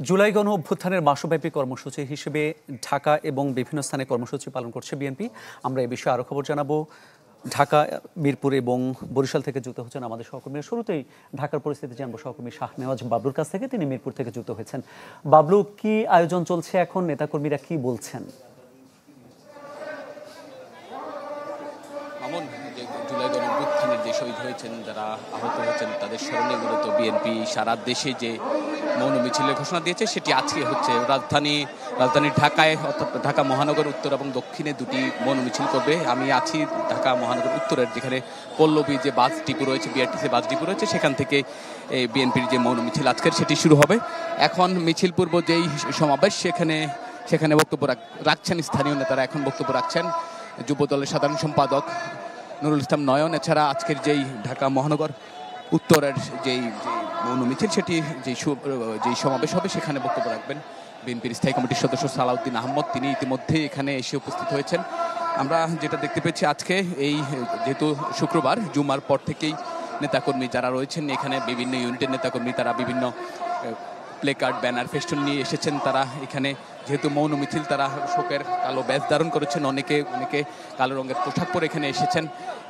জুলাই গণ অভ্যুত্থানের মাসব্যাপী কর্মসূচি হিসেবে ঢাকা এবং বিভিন্ন স্থানে কর্মসূচি পালন করছে বিএনপি। আমরা এই বিষয়ে আরও খবর জানাবো। ঢাকা, মিরপুর এবং বরিশাল থেকে যুক্ত হচ্ছেন আমাদের সহকর্মীরা। শুরুতেই ঢাকার পরিস্থিতি জানবো সহকর্মী শাহনেওয়াজ বাবলুর কাছ থেকে। তিনি মিরপুর থেকে যুক্ত হয়েছেন। বাবলু, কি আয়োজন চলছে এখন, নেতাকর্মীরা কি বলছেন? মামুন, যে জুলাই গণ অভ্যুত্থানের যে শহীদ হয়েছেন, যারা আহত হয়েছেন, তাদের স্মরণে মূলত বিএনপি সারা দেশে যে মৌন মিছিলের ঘোষণা দিয়েছে সেটি আজকে হচ্ছে। রাজধানী ঢাকায়, অর্থাৎ ঢাকা মহানগর উত্তর এবং দক্ষিণে দুটি মৌন মিছিল করবে। আমি আছি ঢাকা মহানগর উত্তরের, যেখানে পল্লবী যে বাস ডিপো রয়েছে, বিআরটিসি বাস ডিপো রয়েছে, সেখান থেকে বিএনপির যে মৌন মিছিল আজকের সেটি শুরু হবে। এখন মিছিল পূর্ব যেই সমাবেশ, সেখানে বক্তব্য রাখছেন স্থানীয় নেতারা। এখন বক্তব্য রাখছেন যুব দলের সাধারণ সম্পাদক নুরুল ইসলাম নয়ন। এছাড়া আজকের যেই ঢাকা মহানগর উত্তরের যেই মৌন মিছিল, সেটি যেই সমাবেশ হবে, সেখানে বক্তব্য রাখবেন বিএনপির স্থায়ী কমিটির সদস্য সালাউদ্দিন আহমদ। তিনি ইতিমধ্যে এখানে এসে উপস্থিত হয়েছেন। আমরা যেটা দেখতে পেয়েছি, আজকে এই যেহেতু শুক্রবার, জুমার পর থেকেই নেতাকর্মী যারা রয়েছেন এখানে, বিভিন্ন ইউনিটের নেতাকর্মী, তারা বিভিন্ন প্লে কার্ড, ব্যানার, ফেস্টুন নিয়ে এসেছেন। তারা এখানে যেহেতু মৌন মিছিল, তারা শোকের কালো ব্যাজ ধারণ করেছেন, অনেকে কালো রঙের পোশাক পরে এখানে এসেছেন।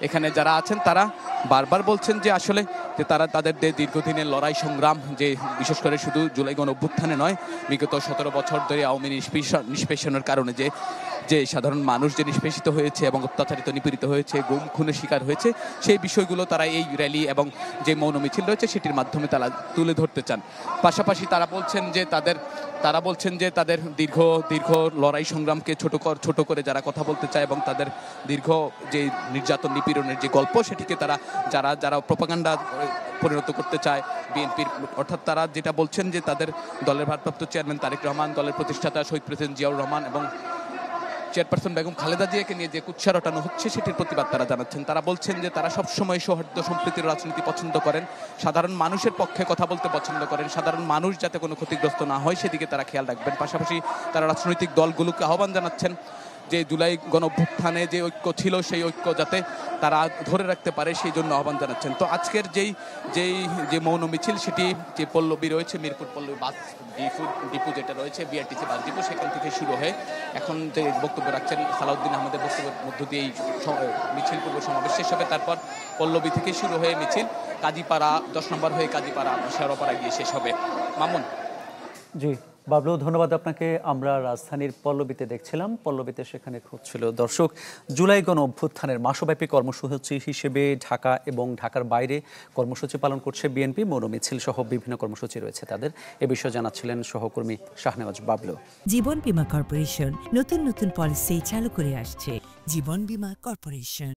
এখানে যারা আছেন তারা বারবার বলছেন যে আসলে যে তারা তাদের দীর্ঘদিনের লড়াই সংগ্রাম, যে বিশেষ করে শুধু জুলাই গণ অভ্যুত্থানে নয়, বিগত 17 বছর ধরে আওয়ামী নিষ্পেষণের কারণে যে সাধারণ মানুষ যে নিষ্পেষিত হয়েছে এবং অত্যাচারিত, নিপীড়িত হয়েছে, গুম খুনের শিকার হয়েছে, সেই বিষয়গুলো তারা এই র্যালি এবং যে মৌন মিছিল রয়েছে সেটির মাধ্যমে তারা তুলে ধরতে চান। পাশাপাশি তারা বলছেন যে তাদের দীর্ঘ লড়াই সংগ্রামকে ছোট করে যারা কথা বলতে চায় এবং তাদের দীর্ঘ যে নির্যাতন, নিপীড়নের যে গল্প, সেটিকে যারা প্রোপাগান্ডা পরিণত করতে চায় বিএনপির, অর্থাৎ তারা যেটা বলছেন যে তাদের দলের ভারপ্রাপ্ত চেয়ারম্যান তারেক রহমান, দলের প্রতিষ্ঠাতা শহীদ প্রেসিডেন্ট জিয়াউর রহমান এবং চেয়ারপারসন বেগম খালেদা জিয়াকে নিয়ে যে কুৎসা রটানো হচ্ছে, সেটির প্রতিবাদ তারা জানাচ্ছেন। তারা বলছেন যে তারা সবসময় সৌহার্দ্য সম্প্রীতির রাজনীতি পছন্দ করেন, সাধারণ মানুষের পক্ষে কথা বলতে পছন্দ করেন, সাধারণ মানুষ যাতে কোনো ক্ষতিগ্রস্ত না হয় সেদিকে তারা খেয়াল রাখবেন। পাশাপাশি তারা রাজনৈতিক দলগুলোকে আহ্বান জানাচ্ছেন যে জুলাই গণ অভ্যুত্থানে যে ঐক্য ছিল, সেই ঐক্য যাতে তারা ধরে রাখতে পারে, সেই জন্য আহ্বান জানাচ্ছেন। তো আজকের যে মৌন মিছিল, সেটি যে পল্লবী রয়েছে, মিরপুর পল্লবী বাস ডিপো যেটা রয়েছে, বিআরটিসি বাস ডিপো, সেখান থেকে শুরু হয়ে এখন যে বক্তব্য রাখছেন সালাউদ্দিন আহমদের বক্তব্যের মধ্য দিয়ে এই মিছিল পূর্ব সমাবেশ শেষ হবে। তারপর পল্লবী থেকে শুরু হয়ে মিছিল কাজীপাড়া 10 নম্বর হয়ে কাজীপাড়া, শেরপাড়া গিয়ে শেষ হবে। মামুন। জি বাবলু, ধন্যবাদ আপনাকে। আমরা রাজধানীর পল্লবীতে দেখছিলাম, পল্লবীতে সেখানে হচ্ছিল দর্শক জুলাই গণ অভ্যুত্থানের মাসব্যাপী কর্মসূচি হিসেবে ঢাকা এবং ঢাকার বাইরে কর্মসূচি পালন করছে বিএনপি। মৌন মিছিল সহ বিভিন্ন কর্মসূচি রয়েছে তাদের। এ বিষয়ে জানাচ্ছিলেন সহকর্মী শাহনেওয়াজ বাবলু। জীবন বীমা কর্পোরেশন নতুন পলিসি চালু করে আসছে। জীবন বীমা কর্পোরেশন।